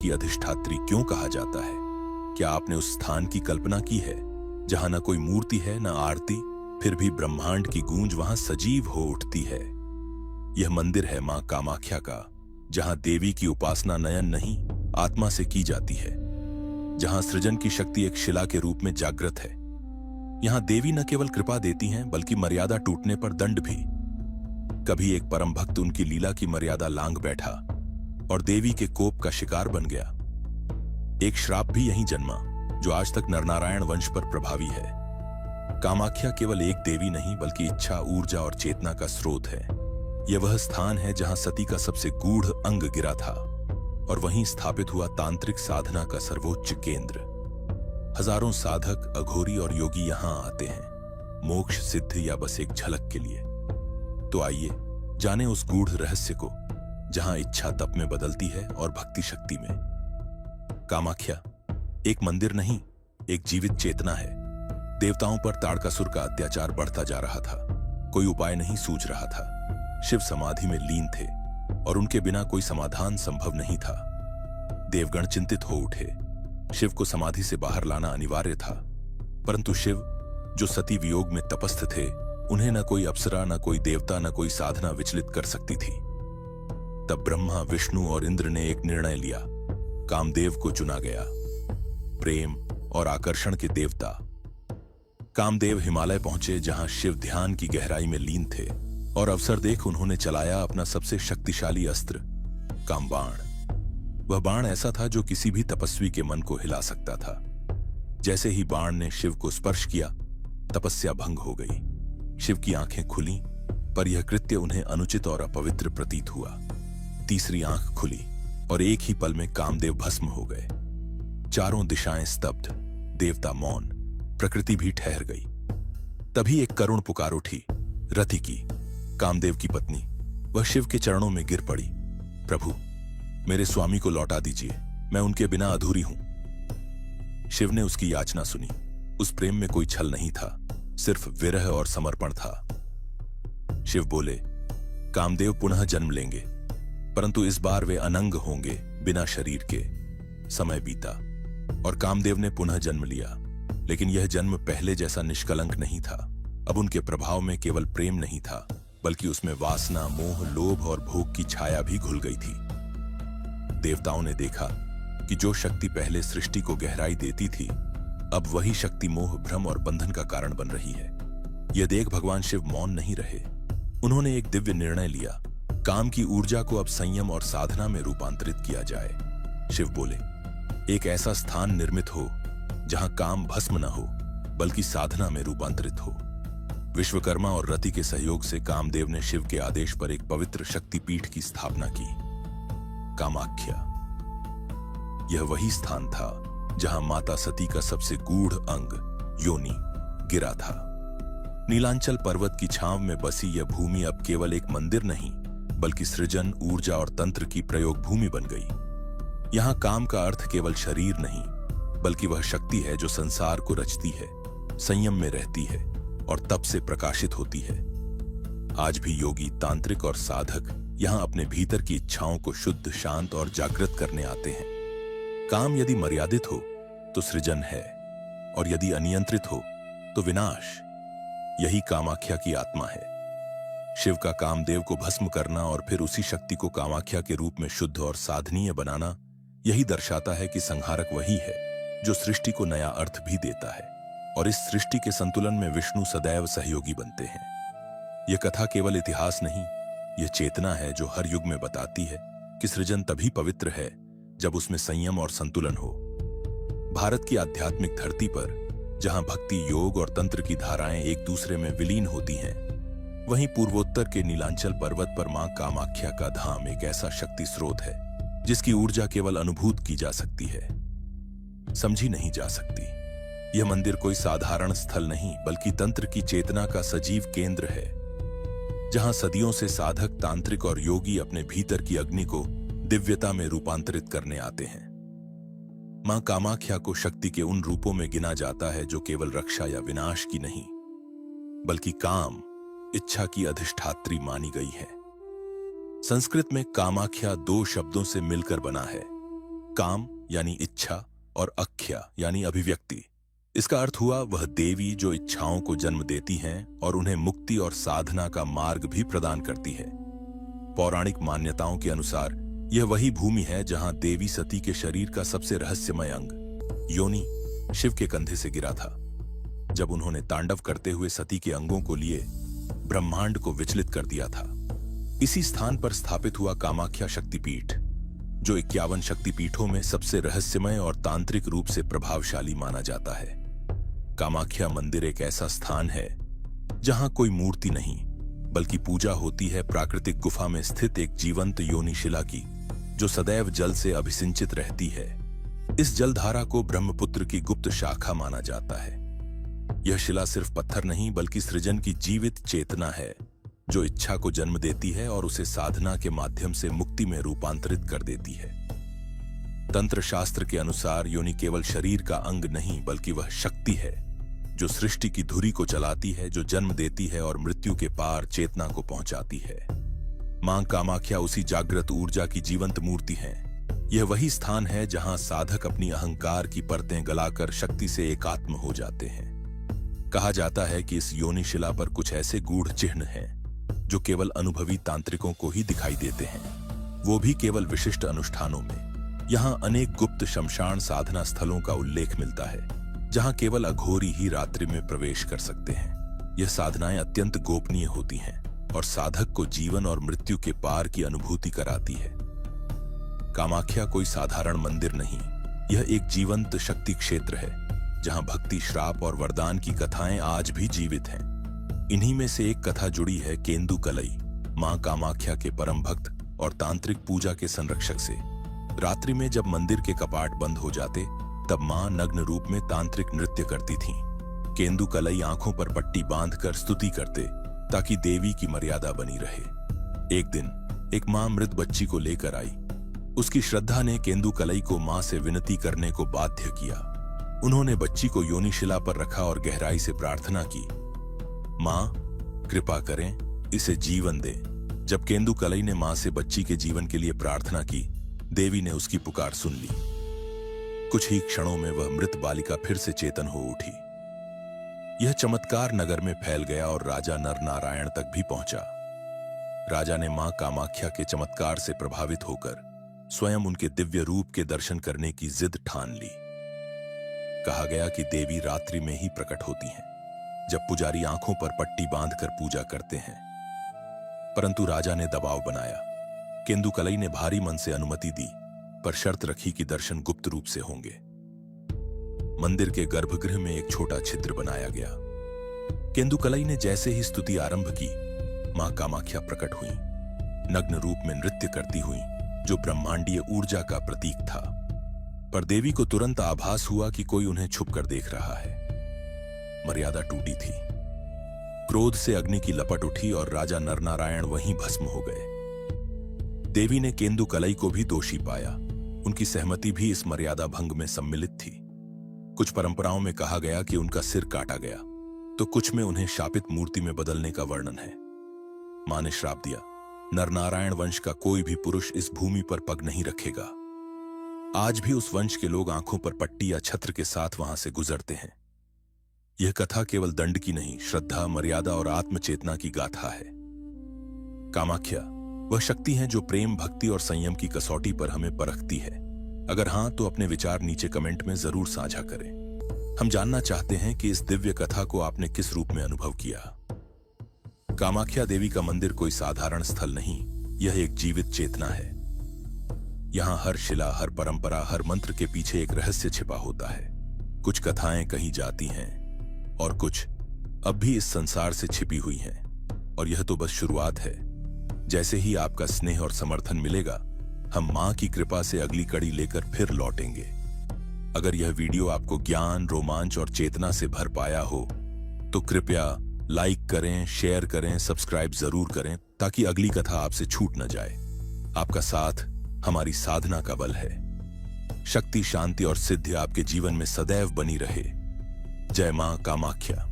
की अधिष्ठात्री क्यों कहा जाता है? क्या आपने उस स्थान की कल्पना की है जहां न कोई मूर्ति है न आरती, फिर भी ब्रह्मांड की गूंज वहां सजीव हो उठती है? यह मंदिर है मां कामाख्या का, जहां देवी की उपासना नयन नहीं आत्मा से की जाती है, जहां सृजन की शक्ति एक शिला के रूप में जागृत है। यहां देवी न केवल कृपा देती हैं बल्कि मर्यादा टूटने पर दंड भी। कभी एक परम भक्त उनकी लीला की मर्यादा लांघ बैठा और देवी के कोप का शिकार बन गया। एक श्राप भी यहीं जन्मा जो आज तक नरनारायण वंश पर प्रभावी है। कामाख्या केवल एक देवी नहीं बल्कि इच्छा, ऊर्जा और चेतना का स्रोत है। यह वह स्थान है जहां सती का सबसे गूढ़ अंग गिरा था और वहीं स्थापित हुआ तांत्रिक साधना का सर्वोच्च केंद्र। हजारों साधक, अघोरी और योगी यहां आते हैं, मोक्ष, सिद्ध या बस एक झलक के लिए। तो आइए जाने उस गूढ़ रहस्य को जहां इच्छा तप में बदलती है और भक्ति शक्ति में। कामाख्या एक मंदिर नहीं, एक जीवित चेतना है। देवताओं पर ताड़कासुर का अत्याचार बढ़ता जा रहा था, कोई उपाय नहीं सूझ रहा था। शिव समाधि में लीन थे और उनके बिना कोई समाधान संभव नहीं था। देवगण चिंतित हो उठे। शिव को समाधि से बाहर लाना अनिवार्य था, परंतु शिव जो सती वियोग में तपस्थ थे, उन्हें न कोई अप्सरा, न कोई देवता, न कोई साधना विचलित कर सकती थी। तब ब्रह्मा, विष्णु और इंद्र ने एक निर्णय लिया। कामदेव को चुना गया, प्रेम और आकर्षण के देवता। कामदेव हिमालय पहुंचे जहां शिव ध्यान की गहराई में लीन थे और अवसर देख उन्होंने चलाया अपना सबसे शक्तिशाली अस्त्र, कामबाण। वह बाण ऐसा था जो किसी भी तपस्वी के मन को हिला सकता था। जैसे ही बाण ने शिव को स्पर्श किया, तपस्या भंग हो गई। शिव की आंखें खुली, पर यह कृत्य उन्हें अनुचित और अपवित्र प्रतीत हुआ। तीसरी आंख खुली और एक ही पल में कामदेव भस्म हो गए। चारों दिशाएं स्तब्ध, देवता मौन, प्रकृति भी ठहर गई। तभी एक करुण पुकार उठी, रति की, कामदेव की पत्नी। वह शिव के चरणों में गिर पड़ी। प्रभु, मेरे स्वामी को लौटा दीजिए, मैं उनके बिना अधूरी हूं। शिव ने उसकी याचना सुनी। उस प्रेम में कोई छल नहीं था, सिर्फ विरह और समर्पण था। शिव बोले, कामदेव पुनः जन्म लेंगे, परंतु इस बार वे अनंग होंगे, बिना शरीर के। समय बीता और कामदेव ने पुनः जन्म लिया, लेकिन यह जन्म पहले जैसा निष्कलंक नहीं था। अब उनके प्रभाव में केवल प्रेम नहीं था, बल्कि उसमें वासना, मोह, लोभ और भोग की छाया भी घुल गई थी। देवताओं ने देखा कि जो शक्ति पहले सृष्टि को गहराई देती थी, अब वही शक्ति मोह, भ्रम और बंधन का कारण बन रही है। यह देख भगवान शिव मौन नहीं रहे। उन्होंने एक दिव्य निर्णय लिया। काम की ऊर्जा को अब संयम और साधना में रूपांतरित किया जाए। शिव बोले, एक ऐसा स्थान निर्मित हो जहां काम भस्म न हो बल्कि साधना में रूपांतरित हो। विश्वकर्मा और रति के सहयोग से कामदेव ने शिव के आदेश पर एक पवित्र शक्तिपीठ की स्थापना की, कामाख्या। यह वही स्थान था जहां माता सती का सबसे गूढ़ अंग, योनि, गिरा था। नीलांचल पर्वत की छांव में बसी यह भूमि अब केवल एक मंदिर नहीं बल्कि सृजन, ऊर्जा और तंत्र की प्रयोग भूमि बन गई। यहां काम का अर्थ केवल शरीर नहीं बल्कि वह शक्ति है जो संसार को रचती है, संयम में रहती है और तप से प्रकाशित होती है। आज भी योगी, तांत्रिक और साधक यहां अपने भीतर की इच्छाओं को शुद्ध, शांत और जागृत करने आते हैं। काम यदि मर्यादित हो तो सृजन है, और यदि अनियंत्रित हो तो विनाश। यही कामाख्या की आत्मा है। शिव का कामदेव को भस्म करना और फिर उसी शक्ति को कामाख्या के रूप में शुद्ध और साधनीय बनाना, यही दर्शाता है कि संहारक वही है जो सृष्टि को नया अर्थ भी देता है, और इस सृष्टि के संतुलन में विष्णु सदैव सहयोगी बनते हैं। यह कथा केवल इतिहास नहीं, यह चेतना है जो हर युग में बताती है कि सृजन तभी पवित्र है जब उसमें संयम और संतुलन हो। भारत की आध्यात्मिक धरती पर जहां भक्ति, योग और तंत्र की धाराएं एक दूसरे में विलीन होती हैं, वहीं पूर्वोत्तर के नीलांचल पर्वत पर मां कामाख्या का धाम एक ऐसा शक्ति स्रोत है जिसकी ऊर्जा केवल अनुभूत की जा सकती है, समझी नहीं जा सकती। यह मंदिर कोई साधारण स्थल नहीं बल्कि तंत्र की चेतना का सजीव केंद्र है, जहां सदियों से साधक, तांत्रिक और योगी अपने भीतर की अग्नि को दिव्यता में रूपांतरित करने आते हैं। मां कामाख्या को शक्ति के उन रूपों में गिना जाता है जो केवल रक्षा या विनाश की नहीं बल्कि काम, इच्छा की अधिष्ठात्री मानी गई है। संस्कृत में कामाख्या दो शब्दों से मिलकर बना है, काम यानी इच्छा और अख्या यानी अभिव्यक्ति। इसका अर्थ हुआ वह देवी जो इच्छाओं को जन्म देती हैं और उन्हें मुक्ति और साधना का मार्ग भी प्रदान करती है। पौराणिक मान्यताओं के अनुसार यह वही भूमि है जहां देवी सती के शरीर का सबसे रहस्यमय अंग योनि शिव के कंधे से गिरा था। जब उन्होंने तांडव करते हुए सती के अंगों को लिए ब्रह्मांड को विचलित कर दिया था। इसी स्थान पर स्थापित हुआ कामाख्या शक्तिपीठ, जो 51 शक्तिपीठों में सबसे रहस्यमय और तांत्रिक रूप से प्रभावशाली माना जाता है। कामाख्या मंदिर एक ऐसा स्थान है जहां कोई मूर्ति नहीं बल्कि पूजा होती है प्राकृतिक गुफा में स्थित एक जीवंत योनि शिला की, जो सदैव जल से अभिसिंचित रहती है। इस जलधारा को ब्रह्मपुत्र की गुप्त शाखा माना जाता है। यह शिला सिर्फ पत्थर नहीं बल्कि सृजन की जीवित चेतना है, जो इच्छा को जन्म देती है और उसे साधना के माध्यम से मुक्ति में रूपांतरित कर देती है। तंत्र शास्त्र के अनुसार योनि केवल शरीर का अंग नहीं बल्कि वह शक्ति है जो सृष्टि की धुरी को चलाती है, जो जन्म देती है और मृत्यु के पार चेतना को पहुंचाती है। मां कामाख्या उसी जागृत ऊर्जा की जीवंत मूर्ति हैं। यह वही स्थान है जहां साधक अपनी अहंकार की परतें गलाकर शक्ति से एकात्म हो जाते हैं। कहा जाता है कि इस योनि शिला पर कुछ ऐसे गूढ़ चिन्ह हैं जो केवल अनुभवी तांत्रिकों को ही दिखाई देते हैं, वो भी केवल विशिष्ट अनुष्ठानों में। यहाँ अनेक गुप्त शमशान साधना स्थलों का उल्लेख मिलता है, जहाँ केवल अघोरी ही रात्रि में प्रवेश कर सकते हैं। यह साधनाएं अत्यंत गोपनीय होती हैं और साधक को जीवन और मृत्यु के पार की अनुभूति कराती है। कामाख्या कोई साधारण मंदिर नहीं, यह एक जीवंत शक्ति क्षेत्र है जहाँ भक्ति, श्राप और वरदान की कथाएं आज भी जीवित हैं। इन्हीं में से एक कथा जुड़ी है केंदु कलई, मां कामाख्या के परम भक्त और तांत्रिक पूजा के संरक्षक से। रात्रि में जब मंदिर के कपाट बंद हो जाते तब मां नग्न रूप में तांत्रिक नृत्य करती थीं। केंदु कलई आंखों पर पट्टी बांधकर स्तुति करते ताकि देवी की मर्यादा बनी रहे। एक दिन एक मां मृत बच्ची को लेकर आई। उसकी श्रद्धा ने केंदु कलई को मां से विनती करने को बाध्य किया। उन्होंने बच्ची को योनि शिला पर रखा और गहराई से प्रार्थना की, मां कृपा करें, इसे जीवन दें। जब केंदु कलई ने मां से बच्ची के जीवन के लिए प्रार्थना की, देवी ने उसकी पुकार सुन ली। कुछ ही क्षणों में वह मृत बालिका फिर से चेतन हो उठी। यह चमत्कार नगर में फैल गया और राजा नरनारायण तक भी पहुंचा। राजा ने मां कामाख्या के चमत्कार से प्रभावित होकर स्वयं उनके दिव्य रूप के दर्शन करने की जिद ठान ली। कहा गया कि देवी रात्रि में ही प्रकट होती हैं, जब पुजारी आंखों पर पट्टी बांधकर पूजा करते हैं। परंतु राजा ने दबाव बनाया। केंदु कलई ने भारी मन से अनुमति दी, पर शर्त रखी कि दर्शन गुप्त रूप से होंगे। मंदिर के गर्भगृह में एक छोटा छिद्र बनाया गया। केंदु कलई ने जैसे ही स्तुति आरंभ की, मां कामाख्या प्रकट हुई, नग्न रूप में नृत्य करती हुई, जो ब्रह्मांडीय ऊर्जा का प्रतीक था। पर देवी को तुरंत आभास हुआ कि कोई उन्हें छुपकर देख रहा है। मर्यादा टूटी थी। क्रोध से अग्नि की लपट उठी और राजा नरनारायण वहीं भस्म हो गए। देवी ने केंदु कलई को भी दोषी पाया। उनकी सहमति भी इस मर्यादा भंग में सम्मिलित थी। कुछ परंपराओं में कहा गया कि उनका सिर काटा गया, तो कुछ में उन्हें शापित मूर्ति में बदलने का वर्णन है। मां ने श्राप दिया, नरनारायण वंश का कोई भी पुरुष इस भूमि पर पग नहीं रखेगा। आज भी उस वंश के लोग आंखों पर पट्टी या छत्र के साथ वहां से गुजरते हैं। यह कथा केवल दंड की नहीं, श्रद्धा, मर्यादा और आत्मचेतना की गाथा है। कामाख्या वह शक्ति है जो प्रेम, भक्ति और संयम की कसौटी पर हमें परखती है। अगर हां तो अपने विचार नीचे कमेंट में जरूर साझा करें। हम जानना चाहते हैं कि इस दिव्य कथा को आपने किस रूप में अनुभव किया। कामाख्या देवी का मंदिर कोई साधारण स्थल नहीं, यह एक जीवित चेतना है। यहां हर शिला, हर परंपरा, हर मंत्र के पीछे एक रहस्य छिपा होता है। कुछ कथाएं कही जाती हैं और कुछ अब भी इस संसार से छिपी हुई हैं। और यह तो बस शुरुआत है। जैसे ही आपका स्नेह और समर्थन मिलेगा, हम मां की कृपा से अगली कड़ी लेकर फिर लौटेंगे। अगर यह वीडियो आपको ज्ञान, रोमांच और चेतना से भर पाया हो तो कृपया लाइक करें, शेयर करें, सब्सक्राइब जरूर करें ताकि अगली कथा आपसे छूट न जाए। आपका साथ हमारी साधना का बल है। शक्ति, शांति और सिद्धि आपके जीवन में सदैव बनी रहे। जय मां कामाख्या।